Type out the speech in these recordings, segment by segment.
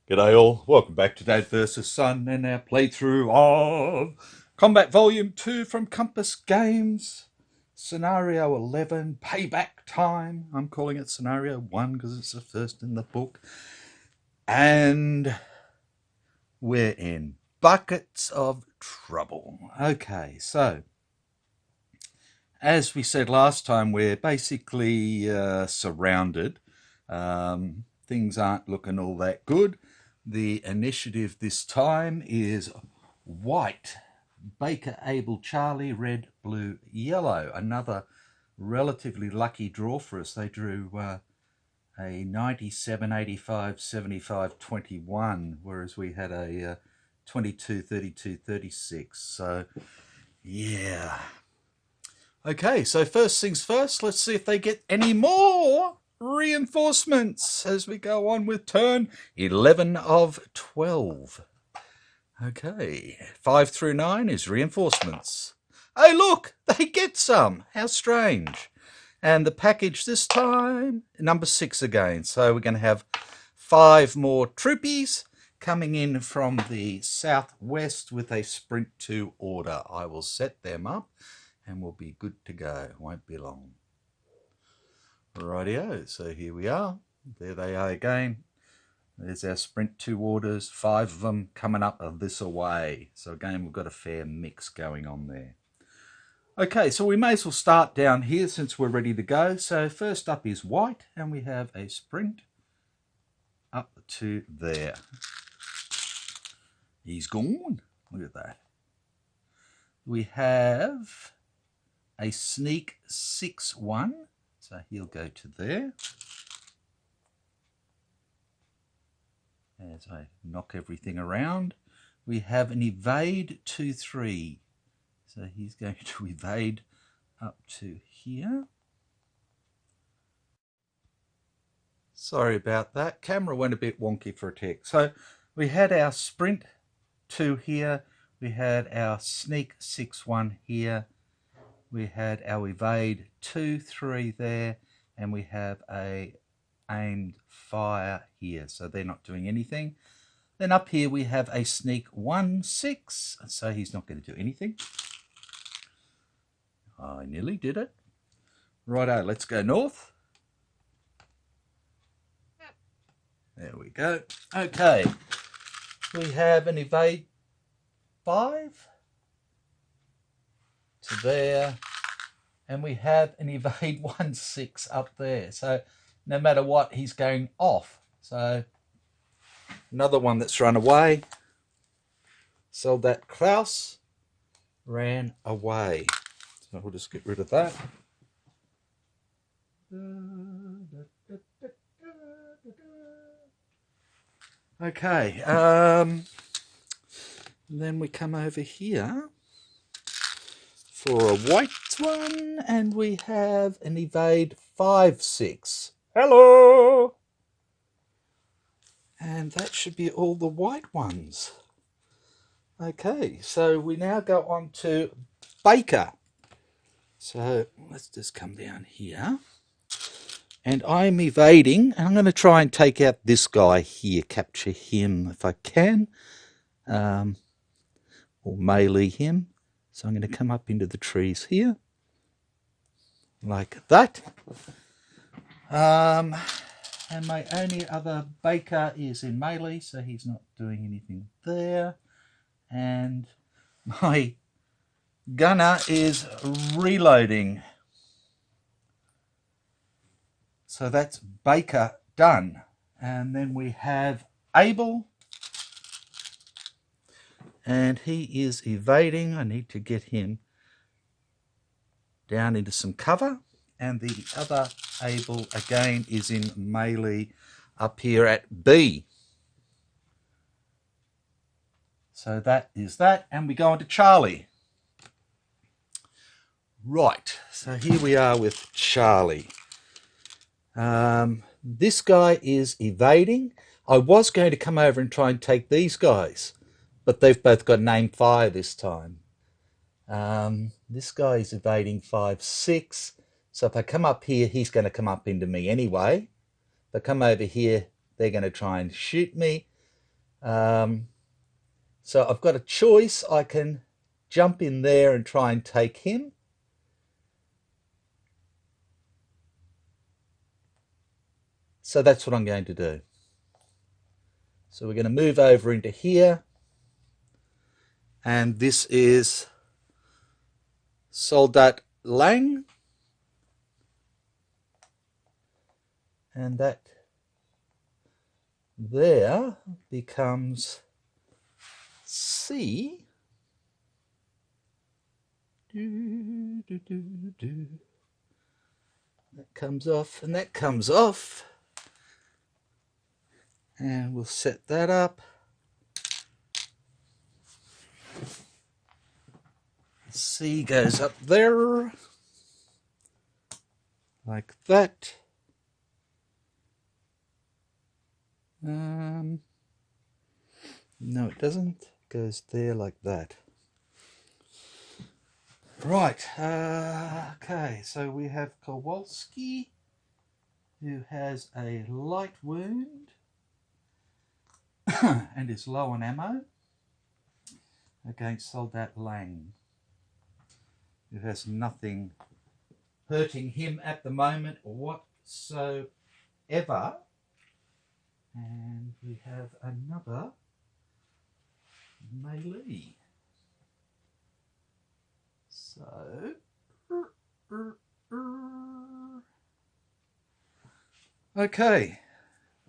G'day all, welcome back to Dad vs Son and our playthrough of Combat Volume 2 from Compass Games. Scenario 11, Payback Time. I'm calling it Scenario 1 because it's the first in the book. And we're in buckets of trouble. Okay, so as we said last time, we're basically surrounded. Things aren't looking all that good. The initiative this time is white. Baker, Able, Charlie, red, blue, yellow. Another relatively lucky draw for us. They drew a 97, 85, 75, 21, whereas we had a 22, 32, 36. So, yeah. Okay, so first things first, let's see if they get any more reinforcements as we go on with turn 11 of 12. Okay, 5 through 9 is reinforcements. Hey, look, they get some. How strange. And the package this time, number 6 again. So we're going to have 5 more troopies coming in from the southwest with a sprint 2 order. I will set them up and we'll be good to go. Won't be long. Rightio, so here we are. There they are again. There's our sprint 2 orders, 5 of them coming up this away. So again, we've got a fair mix going on there. Okay, so we may as well start down here since we're ready to go. So first up is white, and we have a sprint up to there. He's gone. Look at that. We have a sneak 6-1. So he'll go to there. As I knock everything around, we have an evade 2-3. So he's going to evade up to here. Sorry about that. Camera went a bit wonky for a tick. So we had our sprint 2 here. We had our sneak 6-1 here. We had our evade 2-3 there, and we have a aimed fire here, so they're not doing anything. Then up here we have a sneak 1-6, so he's not going to do anything. I nearly did it. Righto, let's go north. There we go. Okay, we have an evade 5 to there, and we have an evade 1-6 up there. So no matter what, he's going off. So another one that's run away. So that Klaus ran away. So we'll just get rid of that. Okay. Then we come over here for a white one, and we have an evade 5-6. Hello! And that should be all the white ones. Okay, so we now go on to Baker. So let's just come down here. And I'm evading, and I'm going to try and take out this guy here, capture him if I can, or melee him. So I'm going to come up into the trees here, like that. And my only other Baker is in melee, so he's not doing anything there. And my gunner is reloading. So that's Baker done. And then we have Able. And he is evading. I need to get him down into some cover. And the other Able again is in melee up here at B. So that is that. And we go on to Charlie. Right. So here we are with Charlie. This guy is evading. I was going to come over and try and take these guys, but they've both got name fire this time. This guy is evading 5-6. So if I come up here, he's going to come up into me anyway. If I come over here, they're going to try and shoot me. So I've got a choice. I can jump in there and try and take him. So that's what I'm going to do. So we're going to move over into here. And this is Soldat Lang. And that there becomes C. That comes off and that comes off. And we'll set that up. C goes up there. Like that. No, it doesn't. It goes there like that. Right. Okay, so we have Kowalski, who has a light wound and is low on ammo, against Soldat Lang, who has nothing hurting him at the moment whatsoever. And we have another melee. So, okay,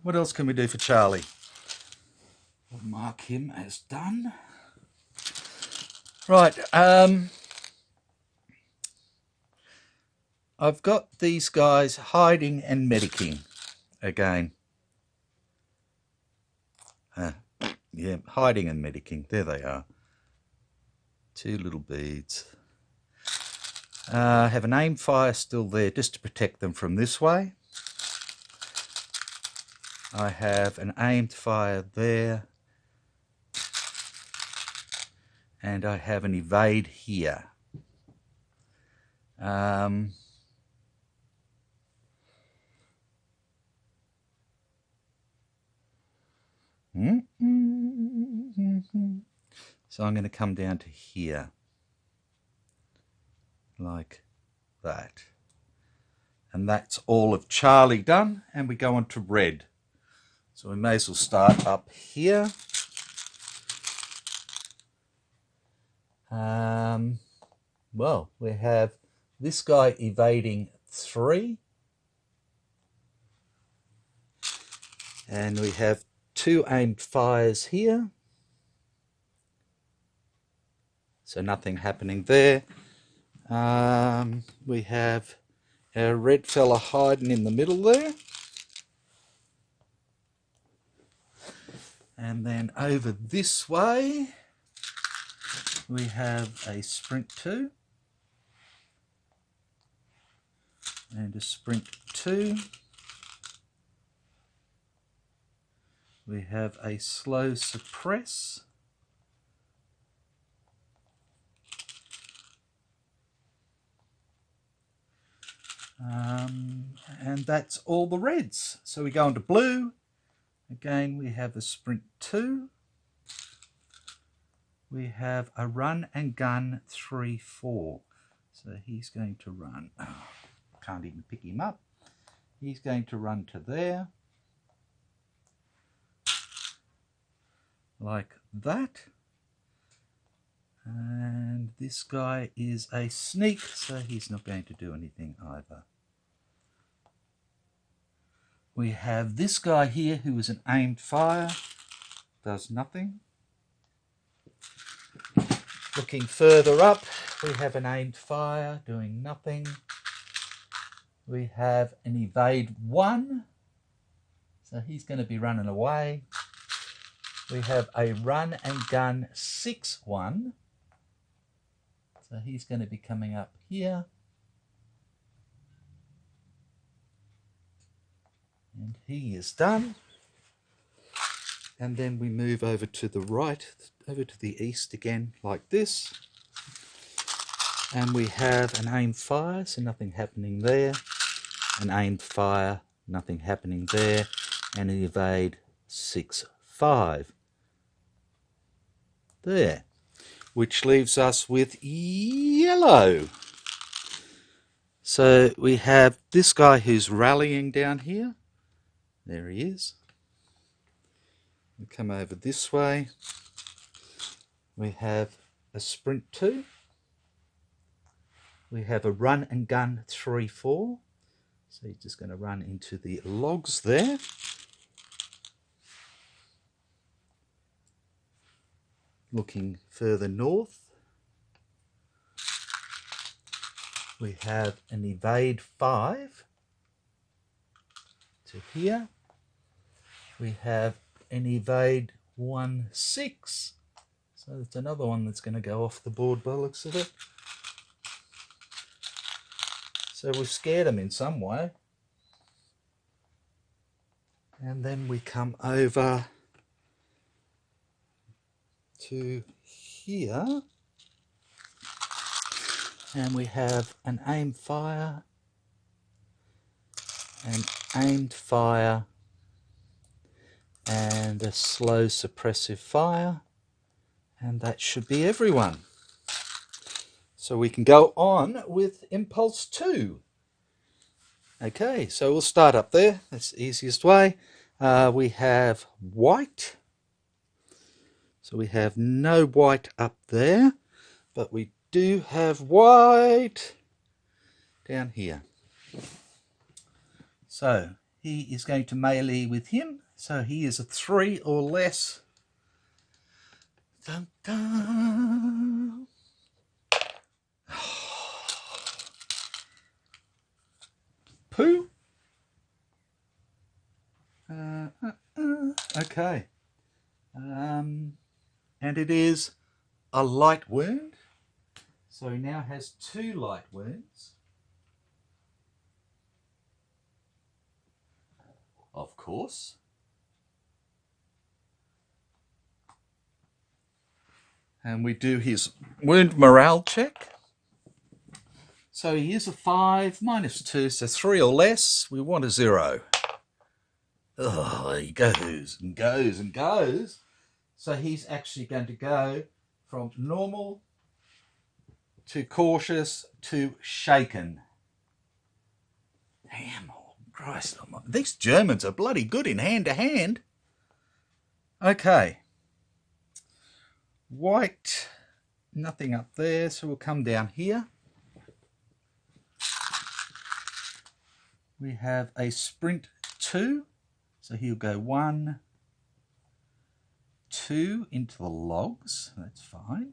what else can we do for Charlie? We'll mark him as done. Right, I've got these guys hiding and medicing again. Yeah, hiding and medicing. There they are. Two little beads. Have an aim fire still there just to protect them from this way. I have an aimed fire there. And I have an evade here. So I'm going to come down to here, like that. And that's all of Charlie done, and we go on to red. So we may as well start up here. Well, we have this guy evading 3. And we have 2 aimed fires here. So nothing happening there. We have our red fella hiding in the middle there. And then over this way, we have a sprint 2. And a sprint 2. We have a slow suppress. And that's all the reds. So we go into blue. Again, we have a sprint 2. We have a run and gun 3-4. So he's going to run. Oh, can't even pick him up. He's going to run to there. Like that. And this guy is a sneak, so he's not going to do anything either. We have this guy here who is an aimed fire, does nothing. Looking further up, we have an aimed fire doing nothing. We have an evade 1, so he's going to be running away. We have a run and gun 6-1. So he's going to be coming up here. And he is done. And then we move over to the right, over to the east again, like this. And we have an aim fire, so nothing happening there. An aimed fire, nothing happening there. And an evade 6-5. There. Which leaves us with yellow. So we have this guy who's rallying down here. There he is. We come over this way. We have a sprint 2. We have a run and gun 3-4. So he's just going to run into the logs there. Looking further north, we have an evade 5 to here. We have an evade 1-6. So it's another one that's going to go off the board by the looks of it. So we've scared them in some way. And then we come over to here. And we have an aim fire, an aimed fire, and a slow suppressive fire. And that should be everyone. So we can go on with Impulse 2. Okay, so we'll start up there. That's the easiest way. We have white. So we have no white up there, but we do have white down here. So he is going to melee with him. So he is a 3 or less. Dun, dun. Pooh. Okay. And it is a light wound. So he now has 2 light wounds. Of course. And we do his wound morale check. So he is a 5, -2, so 3 or less. We want a 0. Oh, he goes and goes and goes. So he's actually going to go from normal to cautious to shaken. Damn, oh Christ, these Germans are bloody good in hand-to-hand. Okay. White, nothing up there, so we'll come down here. We have a sprint 2, so he'll go 1, 2 into the logs, that's fine.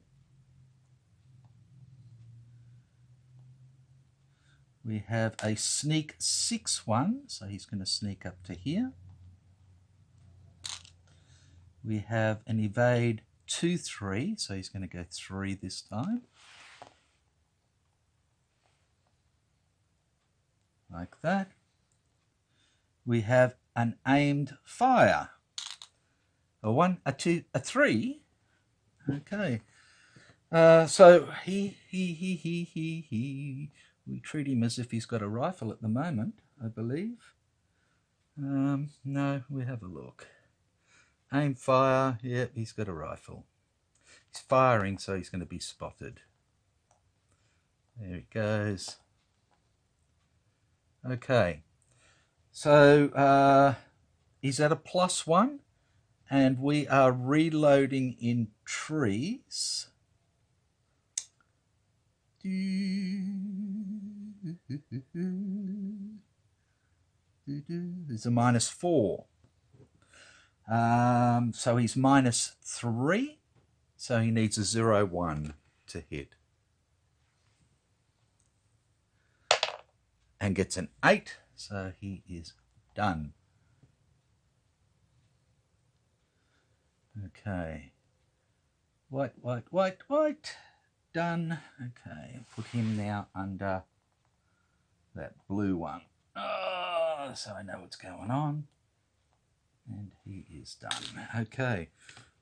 We have a sneak 6-1, so he's going to sneak up to here. We have an evade 2-3, so he's going to go 3 this time. Like that. We have an aimed fire. A 1, a 2, a 3. Okay. So we treat him as if he's got a rifle at the moment, I believe. No, we have a look. Aim fire, yep, he's got a rifle. He's firing, so he's going to be spotted. There he goes. Okay. So he's at a +1, and we are reloading in trees. There's a -4. So he's -3. So he needs a 0-1 to hit. And gets an 8. So he is done. Okay. White. Done. Okay. Put him now under that blue one. Oh, so I know what's going on. And he is done. Okay,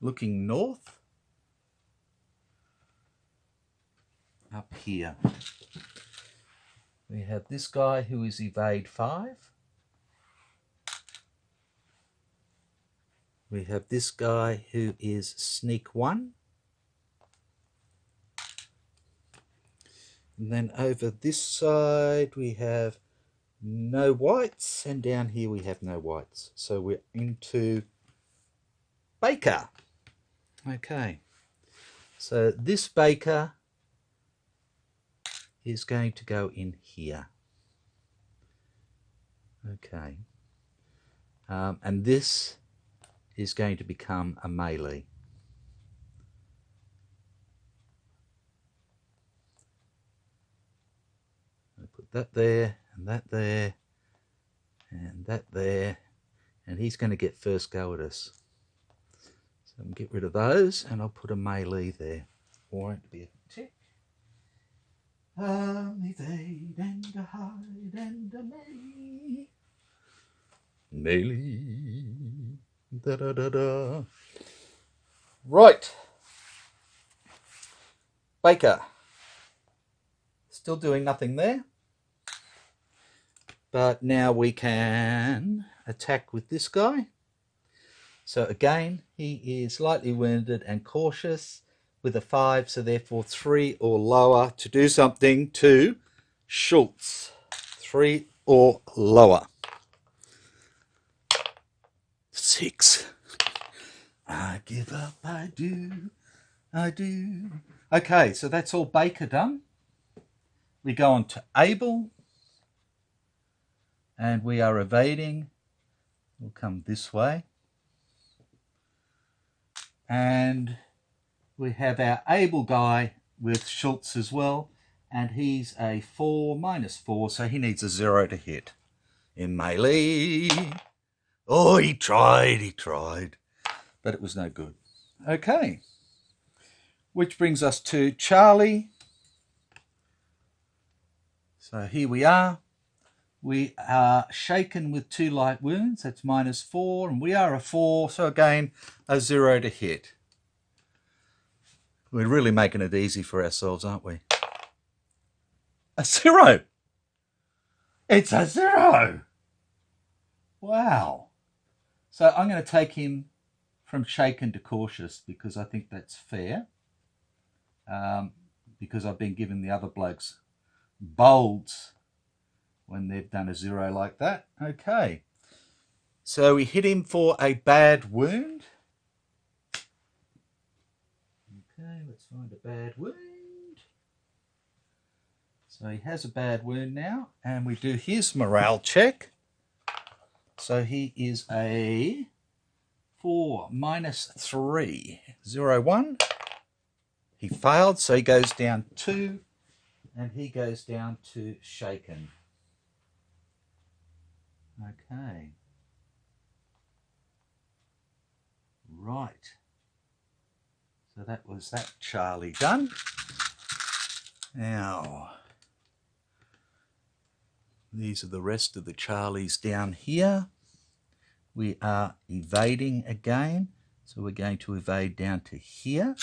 looking north, up here, we have this guy who is evade 5. We have this guy who is sneak 1. And then over this side we have no whites, and down here we have no whites. So we're into Baker. Okay, so this Baker is going to go in here. Okay, and this is going to become a melee. I put that there, and that there, and that there, and he's going to get first go at us. So I'll get rid of those, and I'll put a melee there. Won't be a tick. Evade and a hide and a melee. Melee. Da da da da. Right. Baker. Still doing nothing there. But now we can attack with this guy. So again, he is lightly wounded and cautious with a 5, so therefore 3 or lower to do something to Schultz. 3 or lower. 6. I give up, I do. Okay, so that's all Baker done. We go on to Abel. And we are evading. We'll come this way. And we have our Abel guy with Schultz as well. And he's a 4 -4, so he needs a 0 to hit in melee. Oh, he tried. But it was no good. Okay. Which brings us to Charlie. So here we are. We are shaken with 2 light wounds. That's -4. And we are a 4. So again, a 0 to hit. We're really making it easy for ourselves, aren't we? A 0. It's a 0. Wow. So I'm going to take him from shaken to cautious because I think that's fair. Because I've been given the other blokes bolds when they've done a 0 like that. Okay. So we hit him for a bad wound. Okay, let's find a bad wound. So he has a bad wound now, and we do his morale check. So he is a 4 -3, 0, 1. He failed, so he goes down 2, and he goes down to shaken. Okay. Right. So that was that Charlie done. Now, these are the rest of the Charlies down here. We are evading again. So we're going to evade down to here.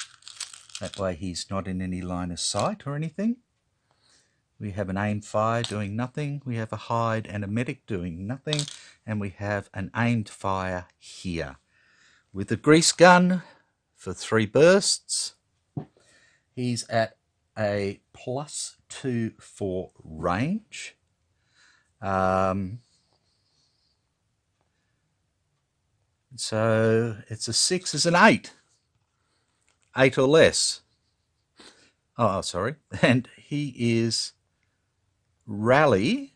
That way he's not in any line of sight or anything. We have an aim fire doing nothing. We have a hide and a medic doing nothing. And we have an aimed fire here. With a grease gun for 3 bursts. He's at a +2 for range. So it's a 6 is an 8. 8 or less. Oh, sorry. And he is rally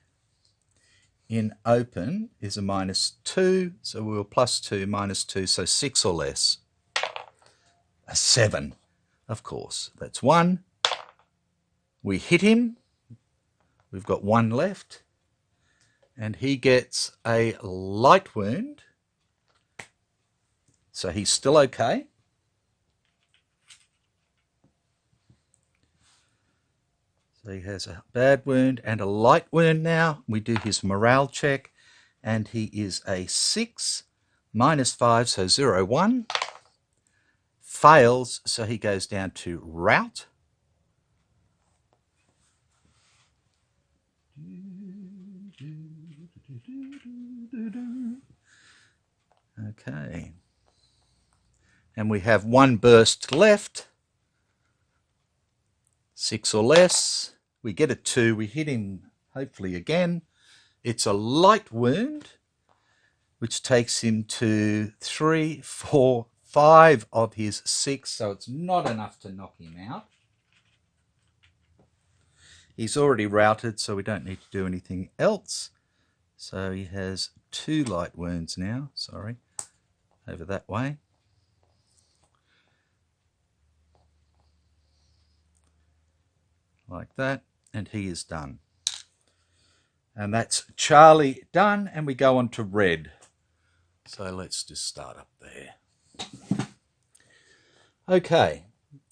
in open is a -2. So we were +2, -2. So 6 or less. A 7, of course. That's 1. We hit him. We've got 1 left. And he gets a light wound. So he's still okay. So he has a bad wound and a light wound now. We do his morale check. And he is a 6 -5, so 0, 1. Fails, so he goes down to route. Okay. And we have 1 burst left. 6 or less. We get a 2. We hit him, hopefully, again. It's a light wound, which takes him to 3, 4, 5 of his 6, so it's not enough to knock him out. He's already routed, so we don't need to do anything else. So he has 2 light wounds now, sorry, over that way. Like that, and he is done. And that's Charlie done, and we go on to red. So let's just start up there. Okay,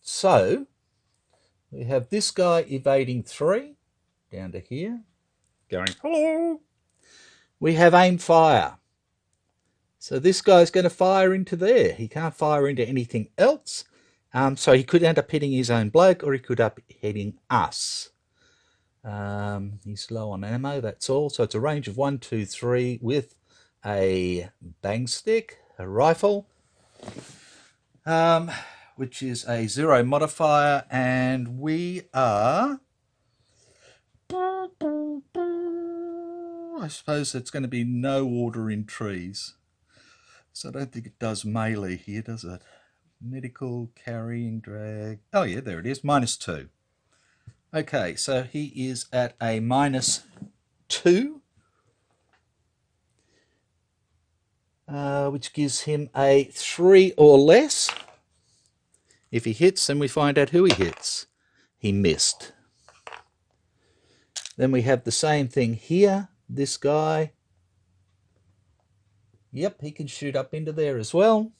so we have this guy evading 3 down to here, going hello. We have aim fire. So this guy's going to fire into there. He can't fire into anything else. So he could end up hitting his own bloke, or he could end up hitting us. He's low on ammo, that's all. So it's a range of 1, 2, 3 with a bang stick, a rifle, which is a 0 modifier, and we are... I suppose it's going to be no order in trees. So I don't think it does melee here, does it? Medical, carrying, drag. Oh yeah, there it is, -2. Okay, so he is at a -2, which gives him a 3 or less. If he hits, then we find out who he hits. He missed. Then we have the same thing here. This guy. Yep, he can shoot up into there as well.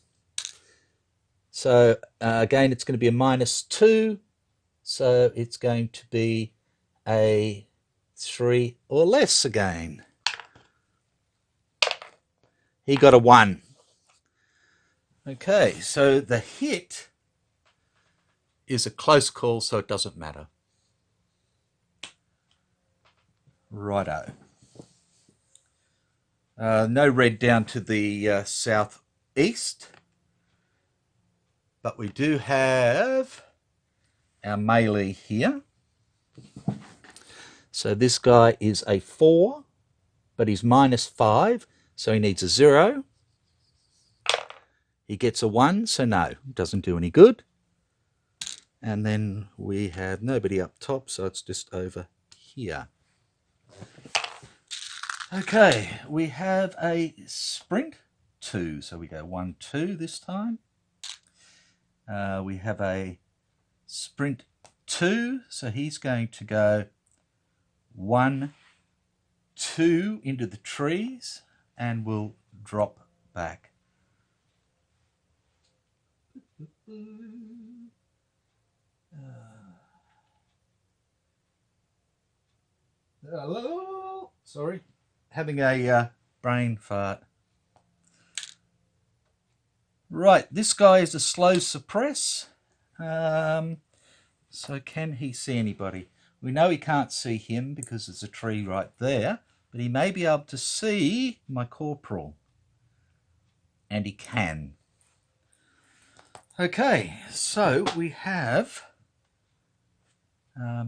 So again, it's going to be a -2. So it's going to be a 3 or less again. He got a 1. Okay, so the hit is a close call, so it doesn't matter. Righto. No red down to the southeast, but we do have our melee here. So this guy is a 4, but he's -5, so he needs a 0. He gets a 1, so no, doesn't do any good. And then we have nobody up top, so it's just over here. Okay, we have a sprint 2, so we go 1, 2 this time. We have a sprint 2, so he's going to go 1, 2 into the trees, and we'll drop back. Hello? Sorry, having a brain fart. Right, this guy is a slow suppress. So can he see anybody? We know he can't see him because there's a tree right there, but he may be able to see my corporal. And he can. Okay, so we have...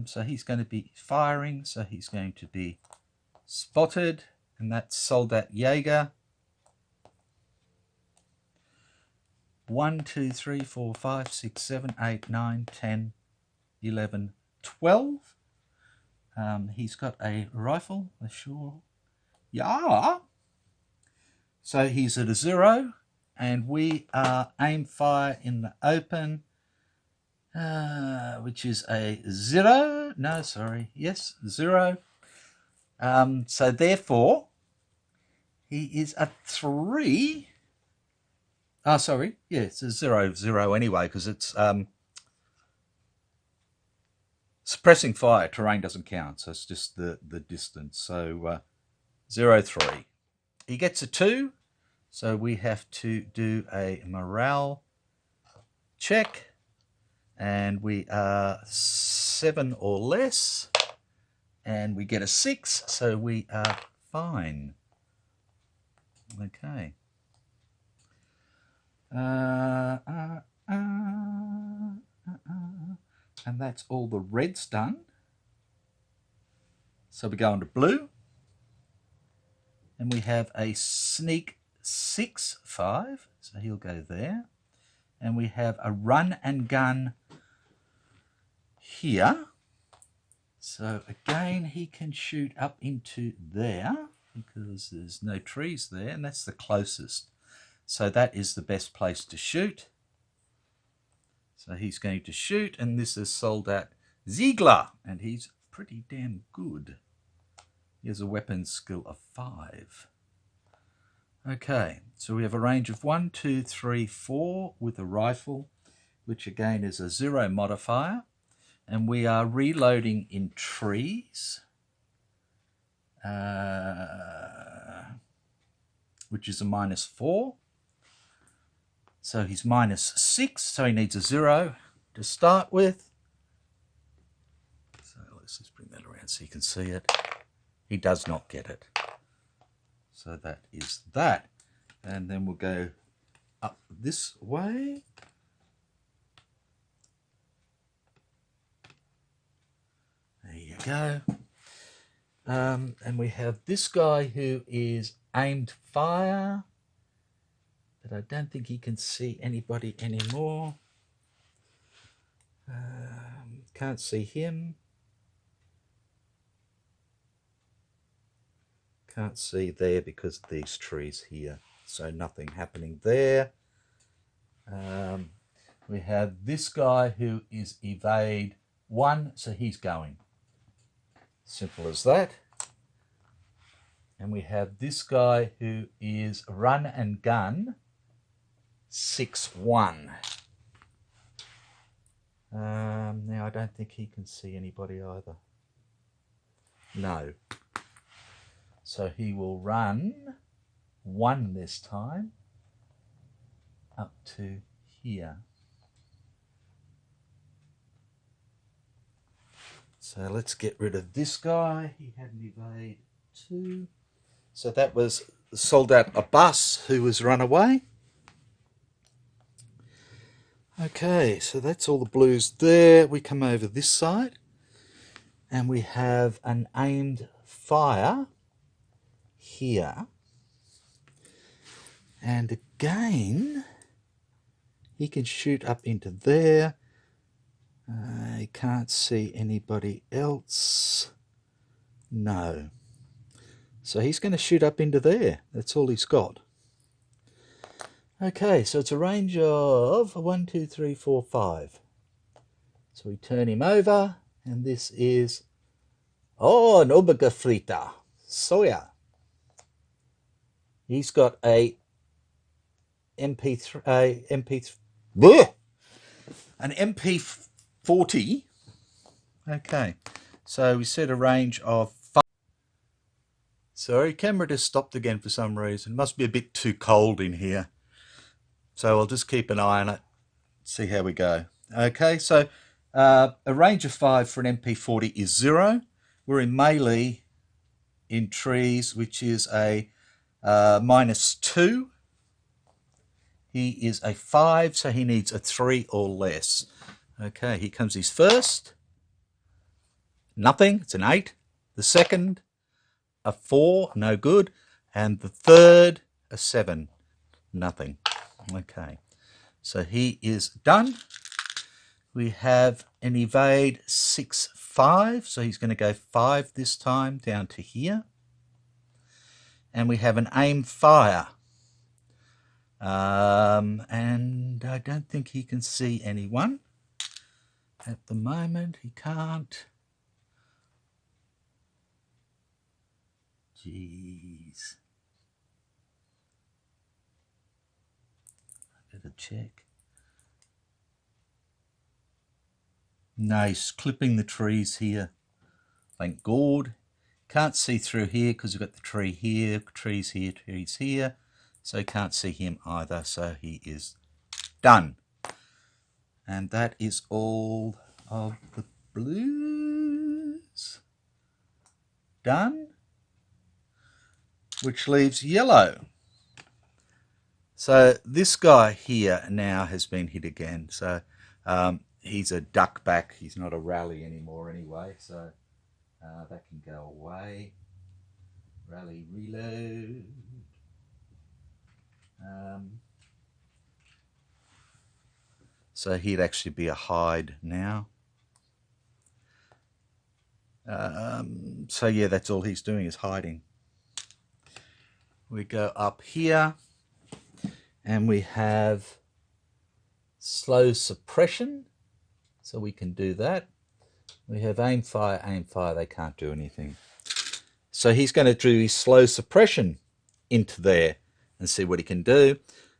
so he's going to be firing, so he's going to be spotted, and that's Soldat Jaeger. 1, 2, 3, 4, 5, 6, 7, 8, 9, 10, 11, 12. He's got a rifle, sure. Yeah. So he's at a 0, and we are aim fire in the open, which is a 0. No, sorry. Yes, 0. So therefore, he is a 3. Oh, sorry. Yeah, it's a 0, 0 anyway, because it's suppressing fire. Terrain doesn't count, so it's just the distance. So 0, 3. He gets a 2, So we have to do a morale check, and we are 7 or less, and we get a 6, so we are fine. Okay. And that's all the reds done. So we go into blue, and we have a sneak 6-5, so he'll go there. And we have a run and gun here. So again, he can shoot up into there because there's no trees there, and that's the closest. So that is the best place to shoot. So he's going to shoot, and this is Soldat Ziegler, and he's pretty damn good. He has a weapons skill of 5. Okay, so we have a range of 1, 2, 3, 4 with a rifle, which again is a 0 modifier. And we are reloading in trees, which is a -4. So he's -6, so he needs a 0 to start with. So let's just bring that around so you can see it. He does not get it. So that is that. And then we'll go up this way. There you go. And we have this guy who is aimed fire, but I don't think he can see anybody anymore. Can't see him. Can't see there because of these trees here. So nothing happening there. We have this guy who is evade 1, so he's going. Simple as that. And we have this guy who is run and gun 6-1. Now I don't think he can see anybody either. No. So he will run 1 this time up to here. So let's get rid of this guy. He had an evade 2. So that was Soldat Abbas, who was run away. Okay, so that's all the blues there. We come over this side, and we have an aimed fire here. And again, he can shoot up into there. I can't see anybody else. No. So he's going to shoot up into there. That's all he's got. Okay, so it's a range of 1, 2, 3, 4, 5. So we turn him over, and this is an Obergefrita Soya. He's got a an MP40. Okay, so we set a range of 5. Sorry, camera just stopped again for some reason. Must be a bit too cold in here. So I'll just keep an eye on it, see how we go. Okay, so a range of 5 for an MP40 is 0. We're in melee in trees, which is a -2. He is a 5, so he needs a 3 or less. Okay, here comes his first. Nothing, it's an 8. The second, a 4, no good. And the third, a 7, nothing. Okay, so he is done. We have an evade 6-5, so he's going to go 5 this time down to here. And we have an aim fire. And I don't think he can see anyone. At the moment, he can't. Jeez. I better check. No, he's clipping the trees here. Thank God. Can't see through here because we've got the tree here, trees here, trees here. so you can't see him either, so he is done. And that is all of the blues done, which leaves yellow. So this guy here now has been hit again. So he's a duck back. He's not a rally anymore anyway. So that can go away. Rally reload. So he'd actually be a hide now. So yeah, that's all he's doing is hiding. We go up here and we have slow suppression. So we can do that. We have aim, fire, aim, fire. They can't do anything. So he's going to do his slow suppression into there and see what he can do.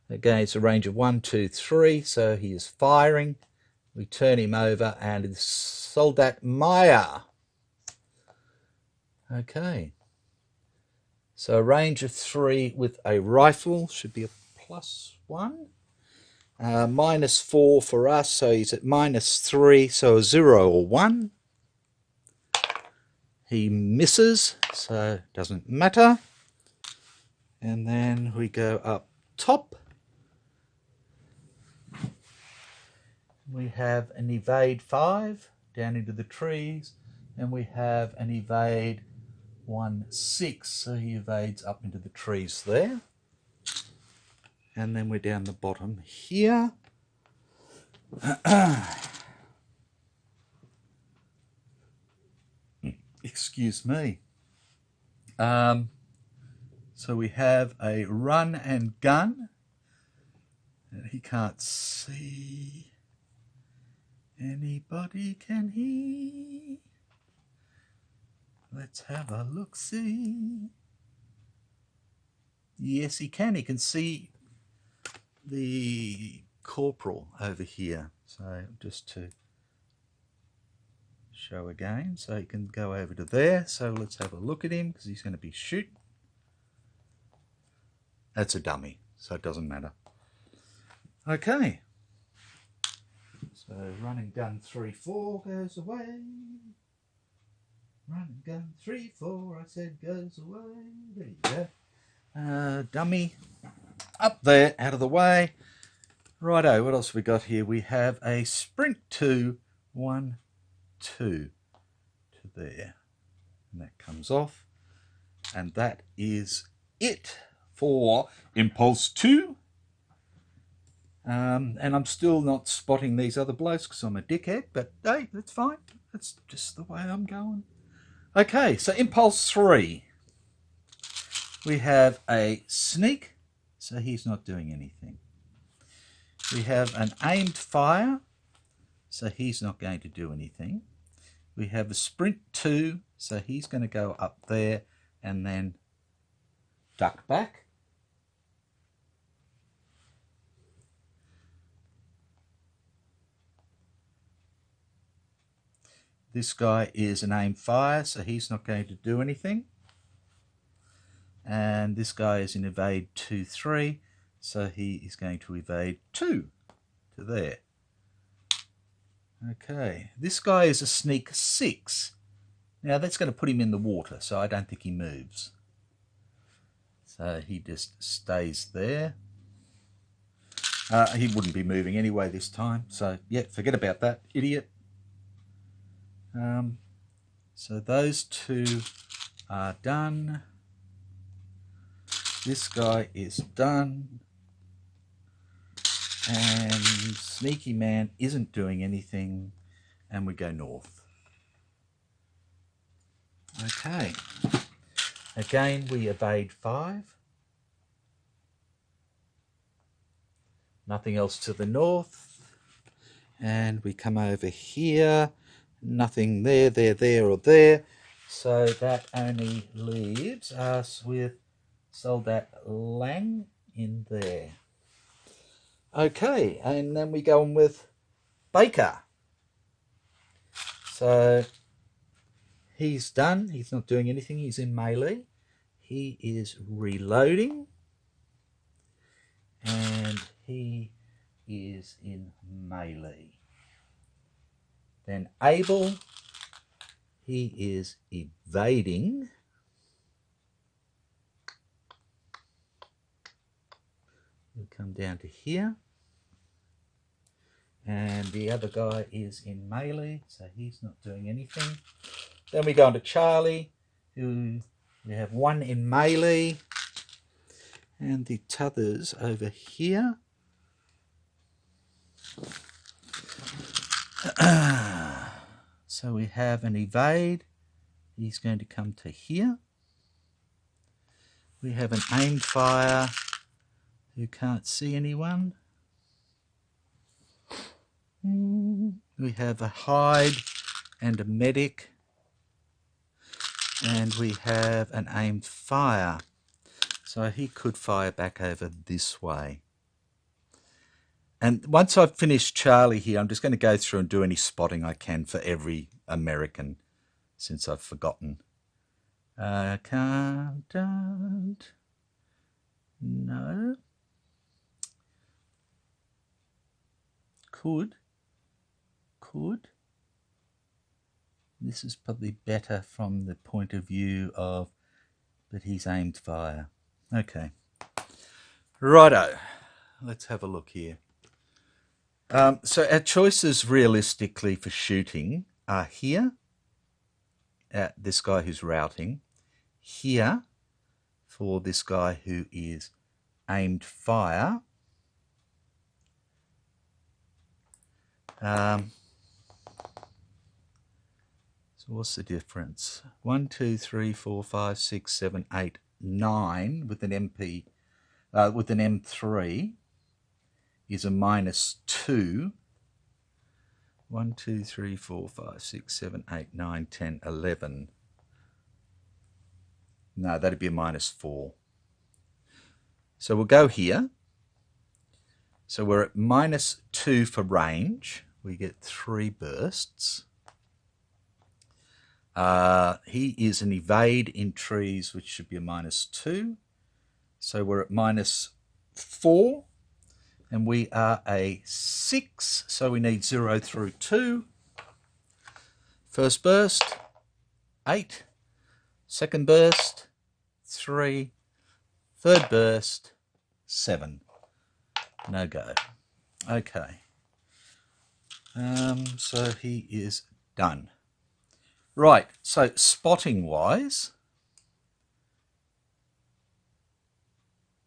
Again, it's a range of 1, 2, 3. So he is firing. We turn him over and it's Soldat Meyer. Okay. So a range of 3 with a rifle should be a +1. -4 for us, so he's at -3, so a 0 or 1. He misses, so it doesn't matter. And then we go up top. We have an evade 5 down into the trees, and we have an evade 1, 6, so he evades up into the trees there. And then we're down the bottom here. Excuse me. So we have a run and gun. And he can't see. Anybody, can he? Let's have a look-see. Yes, he can. He can see the corporal over here. So just to show again, so he can go over to there. So let's have a look at him because he's going to be shooting. That's a dummy, so it doesn't matter. Okay. So running gun 3-4 goes away. Running gun 3-4, I said, goes away. There you go. Dummy up there, out of the way. Righto, what else we got here? We have a sprint 2, 1, 2 to there. And that comes off. And that is it for Impulse 2. And I'm still not spotting these other blokes because I'm a dickhead, but hey, that's fine. That's just the way I'm going. Okay, so Impulse 3. We have a sneak, so he's not doing anything. We have an aimed fire, so he's not going to do anything. We have a sprint 2, so he's going to go up there and then duck back. This guy is an aim fire, so he's not going to do anything. And this guy is in evade 2, 3, so he is going to evade 2 to there. Okay, this guy is a sneak 6. Now that's going to put him in the water, so I don't think he moves. So he just stays there. He wouldn't be moving anyway this time, so yeah, forget about that, idiot. So those 2 are done. This guy is done. And Sneaky Man isn't doing anything. And we go north. Okay. Again, we evade 5. Nothing else to the north. And we come over here. Nothing there, there, or there. So that only leaves us with Soldat Lang in there. Okay, and then we go on with Baker. So he's done. He's not doing anything. He's in melee. He is reloading. and he is in melee. Then Abel, he is evading. We'll come down to here. And the other guy is in melee, so he's not doing anything. Then we go on to Charlie, who we have one in melee. And the t'other's over here. So we have an evade. He's going to come to here. We have an aimed fire who can't see anyone. We have a hide and a medic. And we have an aimed fire. So he could fire back over this way. And once I've finished Charlie here, I'm just going to go through and do any spotting I can for every American, since I've forgotten. Can't, no. Could. This is probably better from the point of view of, but he's aimed fire. Okay. Righto. Let's have a look here. So our choices realistically for shooting are here, at this guy who's routing, here for this guy who is aimed fire, so what's the difference? 1, 2, 3, 4, 5, 6, 7, 8, 9 with an MP, with an M3 is a -2. 1, 2, 3, 4, 5, 6, 7, 8, 9, 10, 11. No, that'd be a -4. So we'll go here. So we're at -2 for range. We get 3 bursts. He is an evade in trees, which should be a -2. So we're at -4. And we are a 6, so we need 0 through 2. First burst, 8. Second burst, 3. Third burst, 7. No go. Okay. So he is done. Right, so spotting-wise,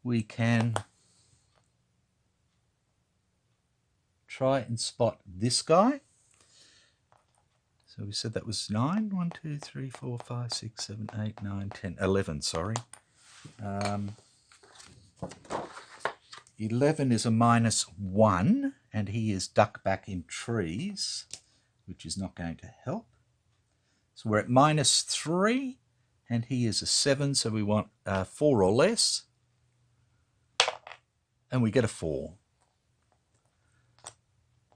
we can try and spot this guy. So we said that was 9. 1, 2, 3, 4, 5, 6, 7, 8, 9, 10, 11, sorry. 11 is a -1, and he is duck back in trees, which is not going to help. So we're at -3, and he is a 7, so we want 4 or less. And we get a 4.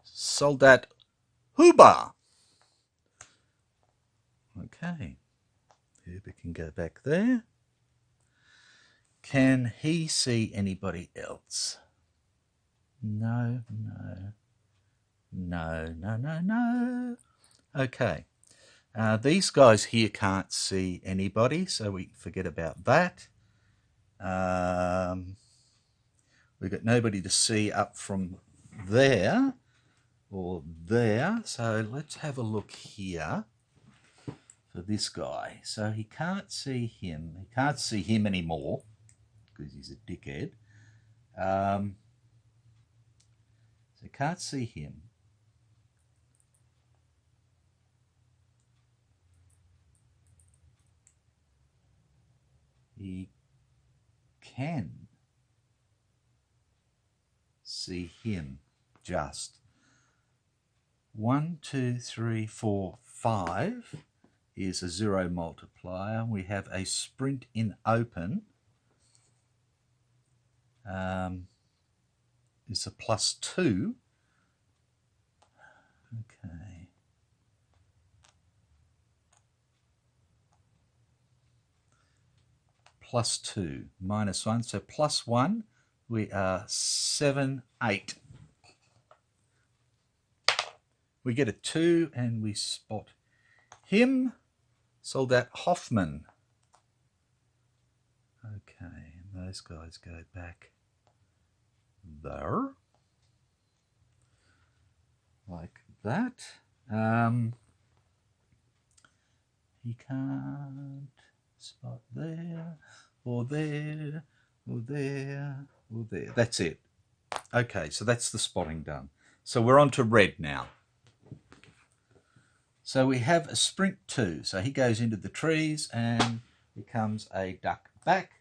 Soldat Huber. Okay. Huber can go back there. Can he see anybody else? No. Okay. These guys here can't see anybody, so we forget about that. We've got nobody to see up from there or there, so let's have a look here for this guy. So he can't see him. He can't see him anymore because he's a dickhead. So can't see him. He can see him just. 1, 2, 3, 4, 5 is a 0 multiplier. We have a sprint in open. Is a +2. Okay. +2, -1, so +1 We are 7, 8. We get a 2 and we spot him. Soldat Hoffman. Okay, and those guys go back there. Like that. He can't spot there, or there, or there, or there. That's it. Okay, so that's the spotting done. So we're on to red now. So we have a sprint 2. So he goes into the trees and becomes a duck back.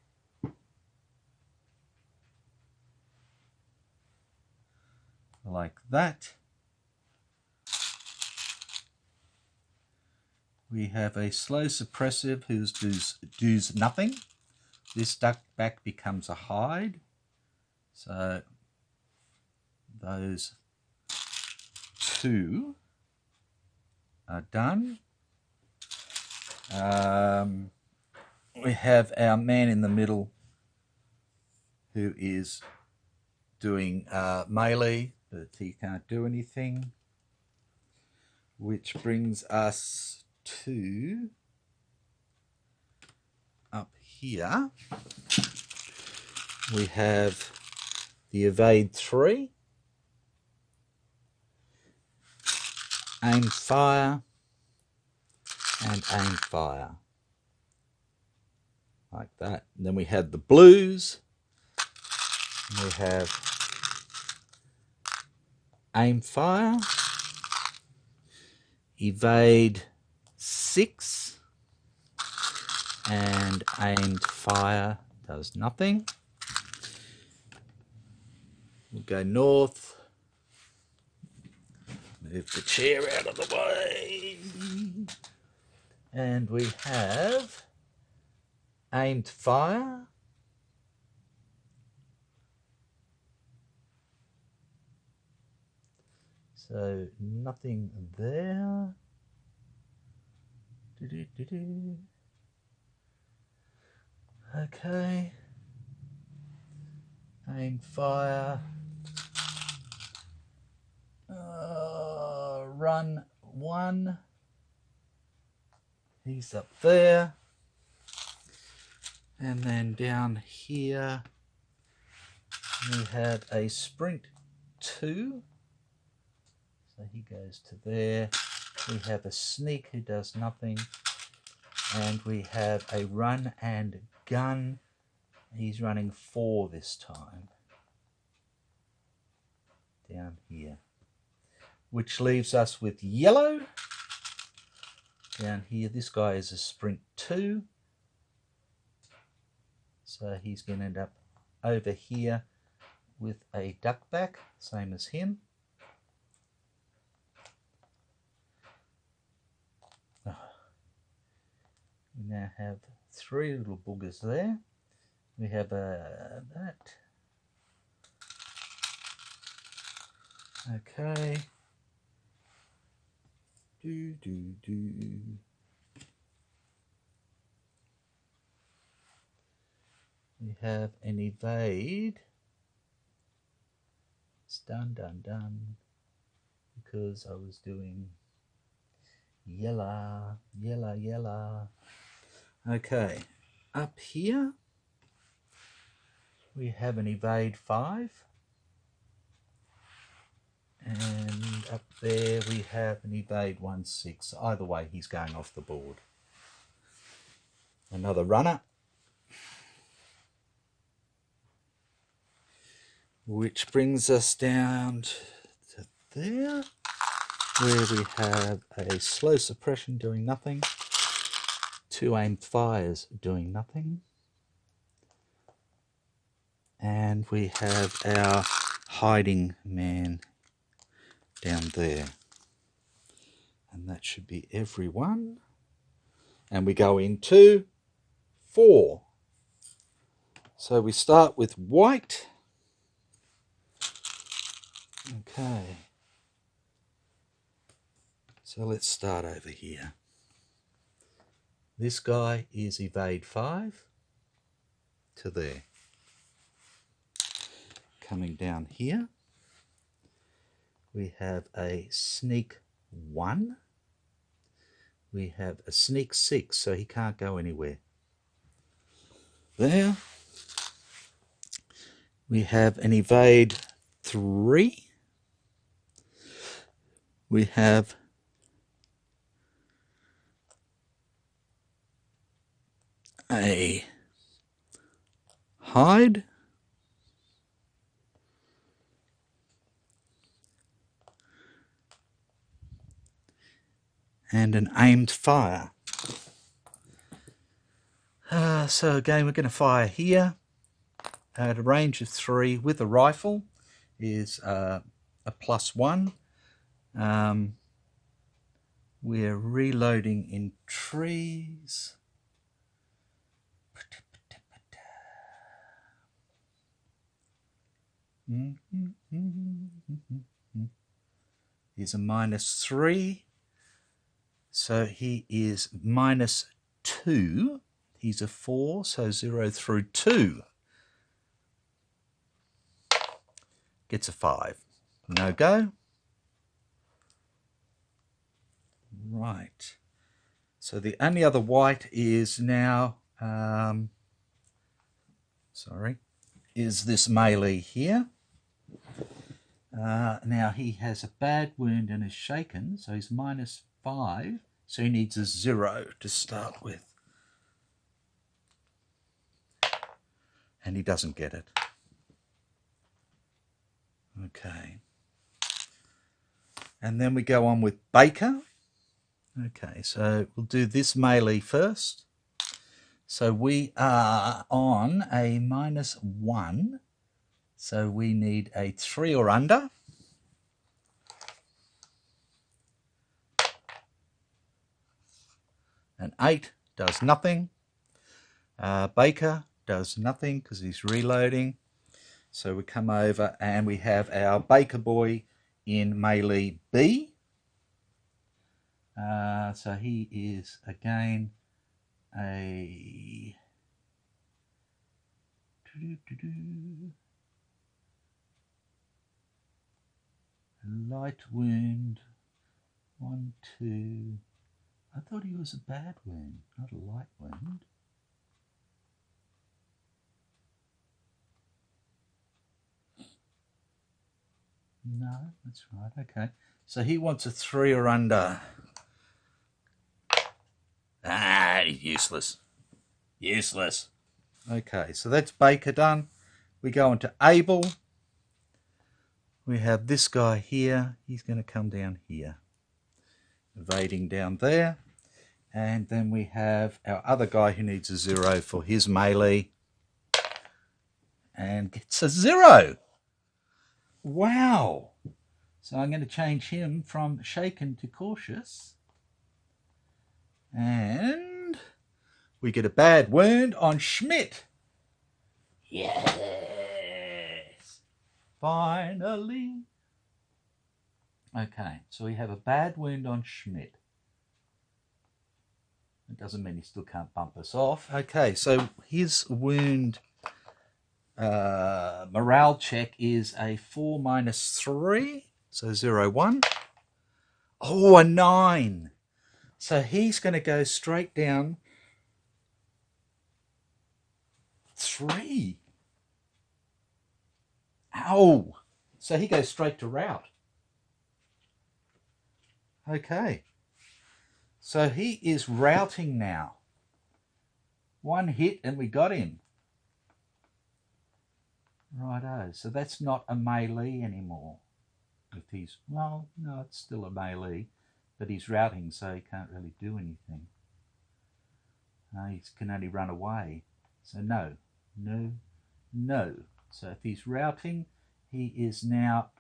Like that. We have a slow suppressive who does nothing. This duck back becomes a hide. So those 2 are done. We have our man in the middle who is doing melee, but he can't do anything. Which brings us to up here. We have the evade 3, aim fire, and aim fire. Like that. And then we have the blues. We have aim fire, evade 6, and aimed fire does nothing. We'll go north. Move the chair out of the way. And we have aimed fire. So nothing there. Okay. Aim fire. Run 1. He's up there. And then down here we have a sprint 2. So he goes to there. We have a sneak who does nothing. And we have a run and gun. He's running 4 this time. Down here. Which leaves us with yellow. Down here, this guy is a sprint 2. So he's going to end up over here with a duck back, same as him. We now have 3 little boogers there. We have that. Okay. We have an evade. It's done, because I was doing yellow. Okay, up here we have an evade 5. And up there we have an evade 1-6. Either way, he's going off the board. Another runner. Which brings us down to there, where we have a slow suppression doing nothing. 2 aimed fires doing nothing. And we have our hiding man down there. And that should be everyone. And we go into 4. So we start with white. Okay. So let's start over here. This guy is evade 5 to there. coming down here. We have a sneak 1. We have a sneak 6, so he can't go anywhere. There. We have an evade 3. We have a hide. And an aimed fire. So again, we're going to fire here at a range of 3 with a rifle is a +1. We're reloading in trees. He's a -3. So he is -2. He's a 4, so 0 through 2. Gets a 5. No go. Right. So the only other white is now, is this melee here. Now he has a bad wound and is shaken, so he's -5. So he needs a 0 to start with. And he doesn't get it. Okay. And then we go on with Baker. Okay, so we'll do this melee first. So we are on a -1. So we need a 3 or under. An 8 does nothing. Baker does nothing because he's reloading. So we come over and we have our Baker boy in melee B. So he is again a light wound. 1, 2. I thought he was a bad wound, not a light wound. No, that's right, okay. So he wants a 3 or under. Ah, he's useless. Useless. Okay, so that's Baker done. We go into Abel. We have this guy here. He's going to come down here. Evading down there. And then we have our other guy who needs a 0 for his melee. And gets a 0. Wow. So I'm going to change him from shaken to cautious. And we get a bad wound on Schmidt. Yes. Finally. Okay, so we have a bad wound on Schmidt. It doesn't mean he still can't bump us off. Okay, so his wound morale check is a 4 -3, so 0, 1. Oh, a 9. So he's going to go straight down 3. Ow. So he goes straight to rout. Okay. So he is routing now. 1 hit and we got him. Righto. So that's not a melee anymore. If he's, well, no, it's still a melee. But he's routing, so he can't really do anything. He can only run away. So no, no, no. So if he's routing, he is now...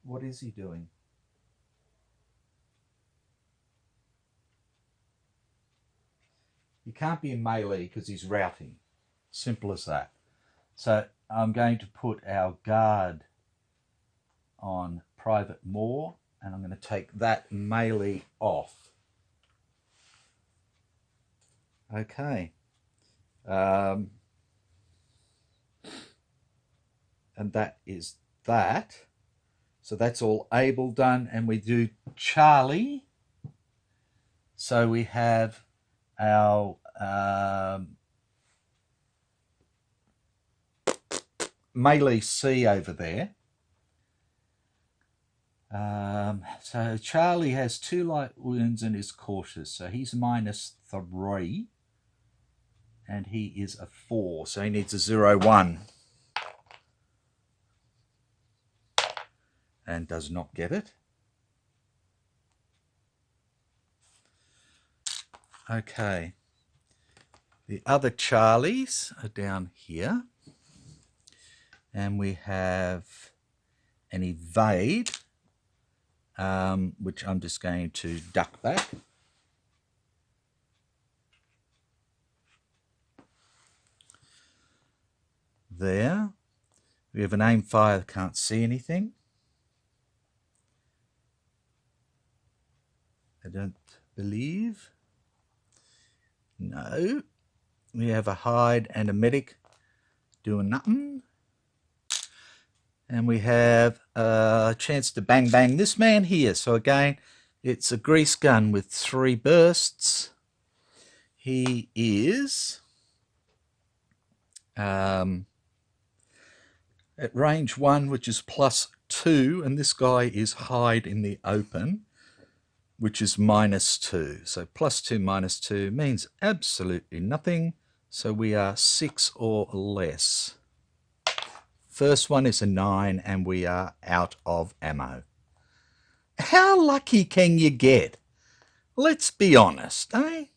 What is he doing? He can't be in melee because he's routing. Simple as that. So I'm going to put our guard on Private Moore, and I'm going to take that melee off. Okay. And that is that. So that's all Abel done, and we do Charlie. So we have our melee C over there. So Charlie has 2 light wounds and is cautious. So he's -3. And he is a 4. So he needs a 0-1. And does not get it. Okay. The other Charlies are down here. And we have an evade, which I'm just going to duck back. There. We have an aim fire, can't see anything. I don't believe. No. We have a hide and a medic doing nothing. And we have a chance to bang bang this man here. So again, it's a grease gun with 3 bursts. He is at range 1, which is +2, and this guy is hide in the open, which is -2. So +2 -2 means absolutely nothing. So we are 6 or less. First one is a 9, and we are out of ammo. How lucky can you get? Let's be honest, eh?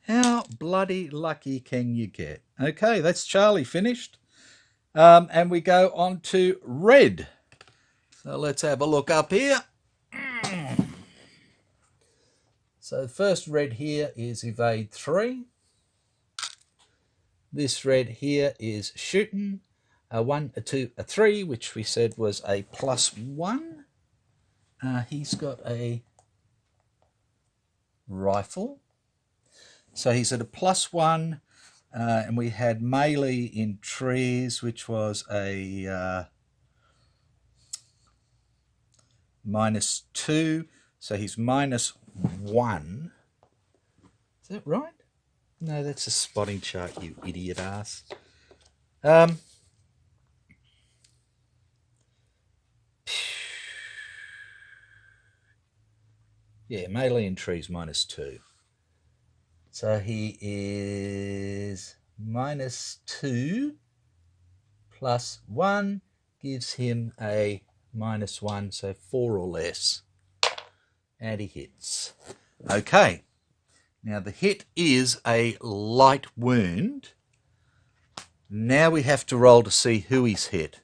How bloody lucky can you get? Okay, that's Charlie finished. And we go on to red. So let's have a look up here. So the first red here is evade 3. This red here is shooting. A 1, a 2, a 3, which we said was a +1. He's got a rifle. So he's at a +1. And we had melee in trees, which was a -2. So he's -1. Is that right? No, that's a spotting chart, you idiot ass. Yeah, melee in trees -2. So he is -2 +1 gives him a -1, so 4 or less. And he hits. Okay. Now the hit is a light wound. Now we have to roll to see who he's hit.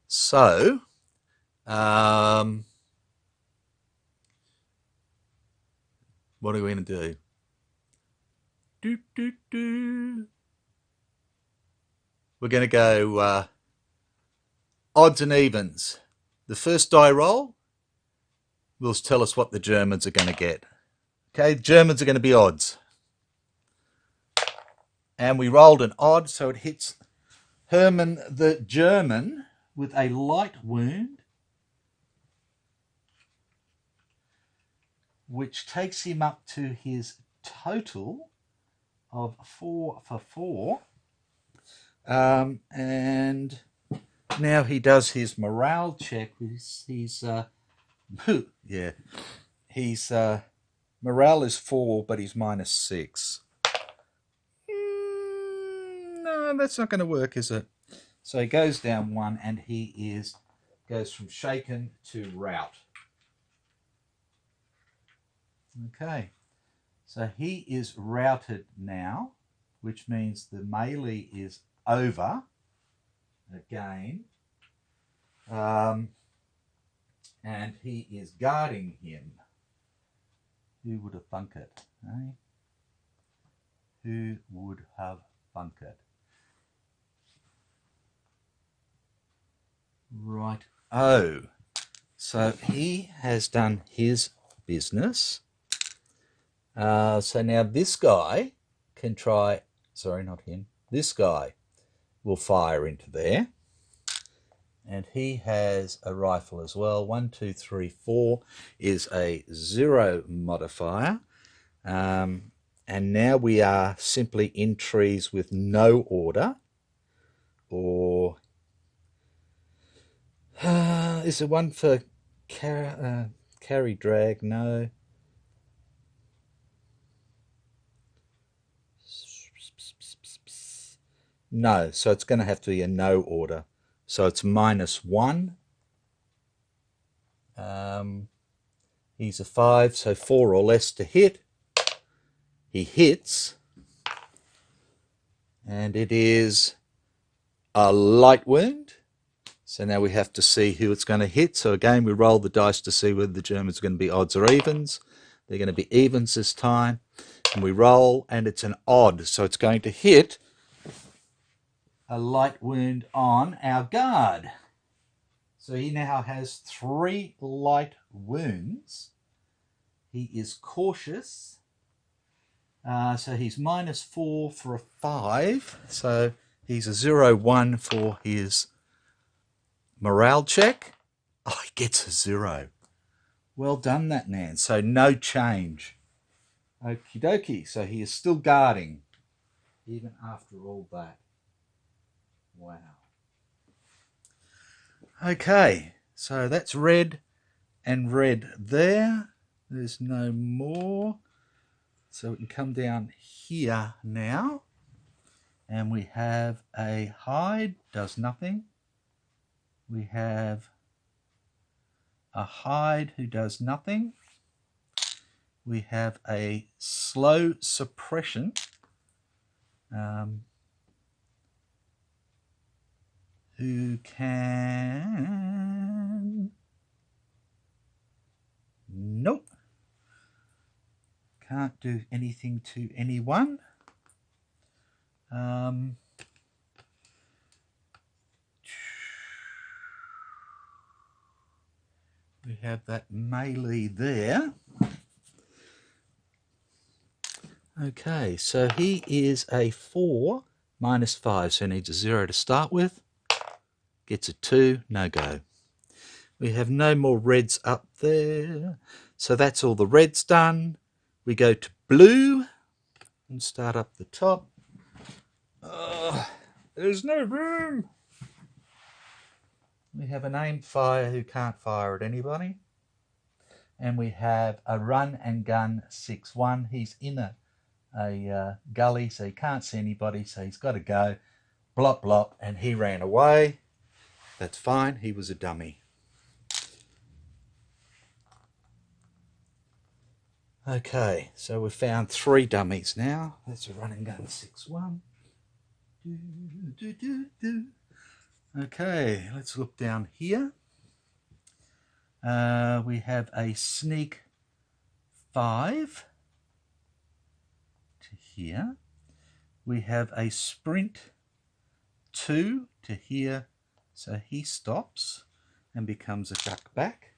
So, what are we going to do? We're going to go odds and evens. The first die roll will tell us what the Germans are going to get. Okay, the Germans are going to be odds. And we rolled an odd, so it hits Herman the German with a light wound, which takes him up to his total of 4 for 4. And now he does his morale check. He's morale is 4, but he's -6. No, that's not going to work, is it? So he goes down 1, and he goes from shaken to rout. Okay, so he is routed now, which means the melee is over again. And he is guarding him. Who would have thunk it? Eh? Who would have thunk it? Right. Oh, so he has done his business. So now this guy can try, sorry, not him, this guy will fire into there. And he has a rifle as well. 1, 2, 3, 4 is a 0 modifier. And now we are simply in trees with no order. Or is there one for carry drag? No. No, so it's going to have to be a no order. So it's -1. He's a 5, so 4 or less to hit. He hits. And it is a light wound. So now we have to see who it's going to hit. So again, we roll the dice to see whether the Germans are going to be odds or evens. They're going to be evens this time. And we roll, and it's an odd. So it's going to hit a light wound on our guard. So he now has 3 light wounds. He is cautious. So he's -4 for a 5. So he's a 0-1 for his morale check. Oh, he gets a 0. Well done, that man. So no change. Okie dokie. So he is still guarding, even after all that. Wow. Okay, so that's red and red there. There's no more. So we can come down here now. And we have a hide, does nothing. We have a hide who does nothing. We have a slow suppression. Who can... Nope. Can't do anything to anyone. We have that melee there. Okay, so he is a 4 -5, so he needs a 0 to start with. Gets a 2, no go. We have no more reds up there. So that's all the reds done. We go to blue and start up the top. There's no room. We have an aimed fire who can't fire at anybody. And we have a run and gun 6-1. He's in a gully, so he can't see anybody, so he's got to go. Blop, blop, and he ran away. That's fine. He was a dummy. Okay, so we've found 3 dummies now. That's a run and gun 6-1. Okay, let's look down here. We have a sneak 5 to here. We have a sprint 2 to here. So he stops and becomes a duck back.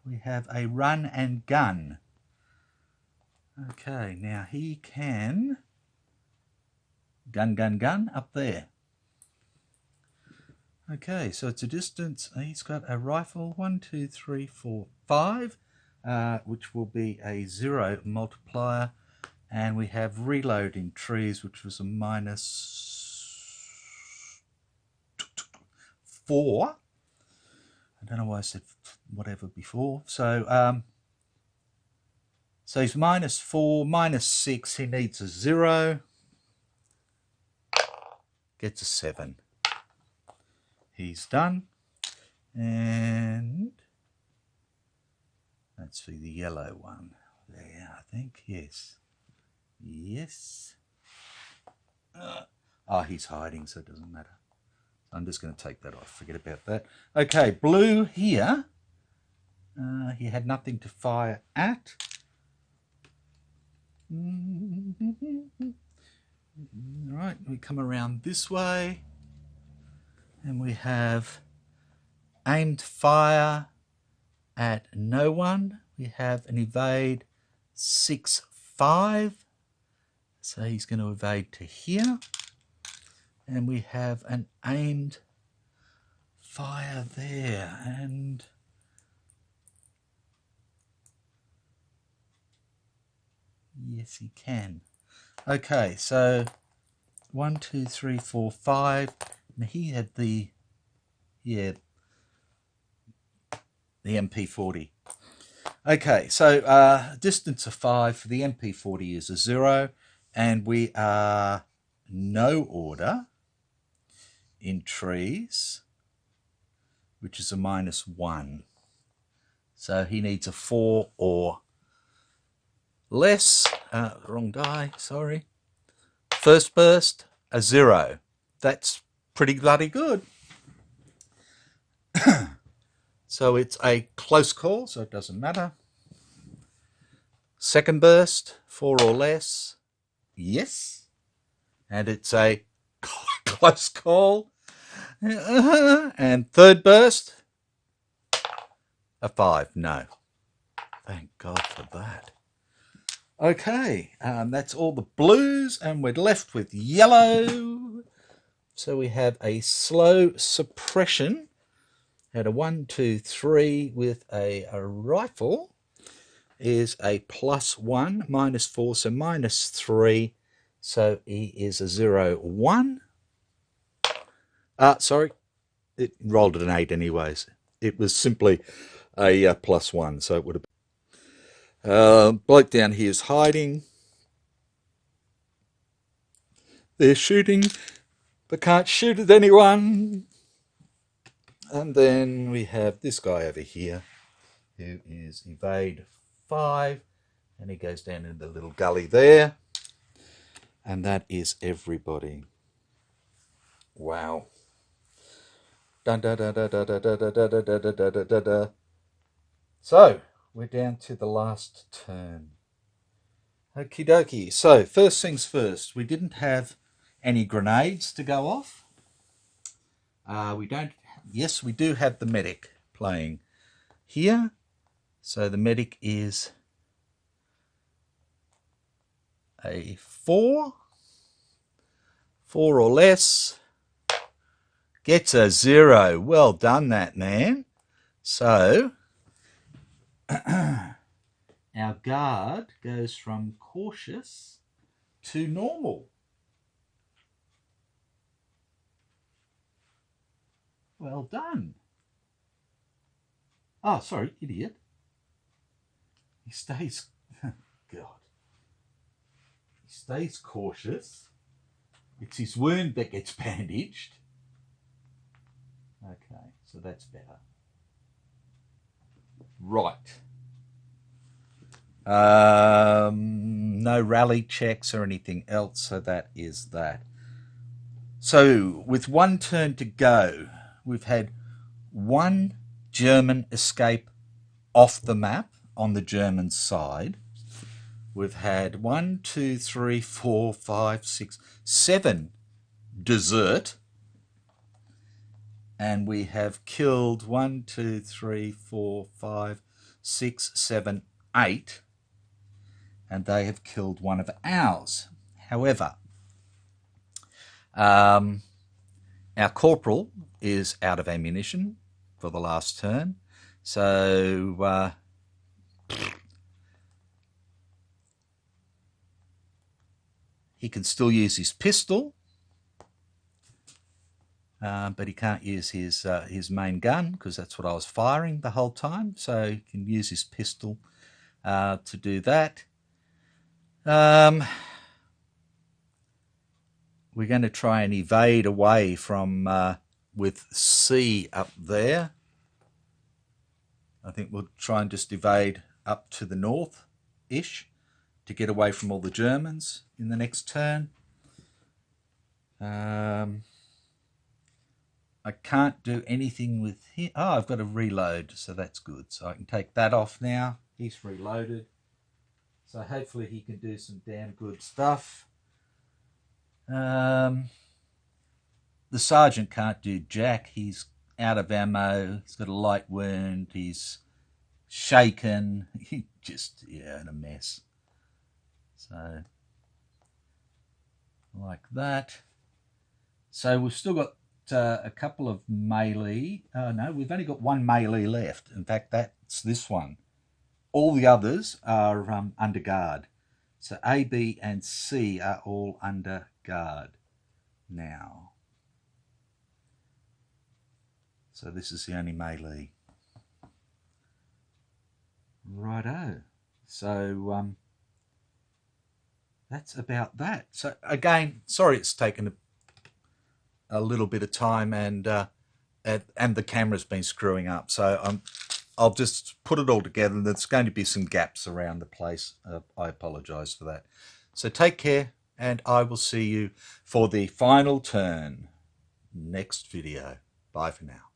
We have a run and gun. Okay, now he can gun up there. Okay, so it's a distance. He's got a rifle 1, 2, 3, 4, 5, which will be a 0 multiplier. And we have reload in trees, which was a -4. I don't know why I said whatever before. So so he's -4, -6. He needs a 0. Gets a 7. He's done. And that's for the yellow one. There, I think. Yes. Yes. Oh, he's hiding, so it doesn't matter. I'm just going to take that off. Forget about that. Okay, blue here. He had nothing to fire at. Right, we come around this way. And we have aimed fire at no one. We have an evade 6-5. So he's going to evade to here. And we have an aimed fire there. And yes, he can. Okay, so 1, 2, 3, 4, 5. Now he had the MP40. Okay, so distance of 5 for the MP40 is a 0, and we are no order in trees, which is a -1. So he needs a 4 or less. Wrong die, sorry. First burst, a 0. That's pretty bloody good. So it's a close call, so it doesn't matter. Second burst, 4 or less, yes. And it's a close call. And third burst, a 5, no. Thank God for that. Okay, that's all the blues, and we're left with yellow. So we have a slow suppression at a 1, 2, 3 with a rifle is a +1, -4, so -3. So he is a 0, 1. Sorry, it rolled at an 8 anyways. It was simply a +1, so it would have been. Bloke down here is hiding. They're shooting, but can't shoot at anyone. And then we have this guy over here, who is evade 5, and he goes down in the little gully there. And that is everybody. Wow. Dun, da, da, da, da, da, da, da, da, da, da, da, da, da. So we're down to the last turn. Okie dokie. So first things first, we didn't have any grenades to go off. We don't. Yes, we do have the medic playing here. So the medic is a 4 or less. Gets a 0. Well done, that man. So our guard goes from cautious to normal. Well done. Oh, sorry, idiot. He stays, God. He stays cautious. It's his wound that gets bandaged. Okay, so that's better. Right. No rally checks or anything else, so that is that. So with one turn to go, we've had one German escape off the map on the German side. We've had 1, 2, 3, 4, 5, 6, 7 desert. And we have killed 1, 2, 3, 4, 5, 6, 7, 8. And they have killed one of ours. However, our corporal is out of ammunition for the last turn. So he can still use his pistol, but he can't use his main gun because that's what I was firing the whole time. So he can use his pistol to do that. We're going to try and evade away from with C up there. I think we'll try and just evade up to the north-ish to get away from all the Germans in the next turn. I can't do anything with him. Oh, I've got to reload, so that's good. So I can take that off now. He's reloaded. So hopefully he can do some damn good stuff. The the sergeant can't do jack. He's out of ammo. He's got a light wound. He's shaken. He just, yeah, in a mess. So, like that. So we've still got a couple of melee. No, we've only got one melee left. In fact, that's this one. All the others are under guard. So A, B, and C are all under guard now. So this is the only melee. Righto. So that's about that. So again, sorry it's taken a little bit of time, and the camera's been screwing up. So I'll just put it all together. There's going to be some gaps around the place. I apologise for that. So take care, and I will see you for the final turn next video. Bye for now.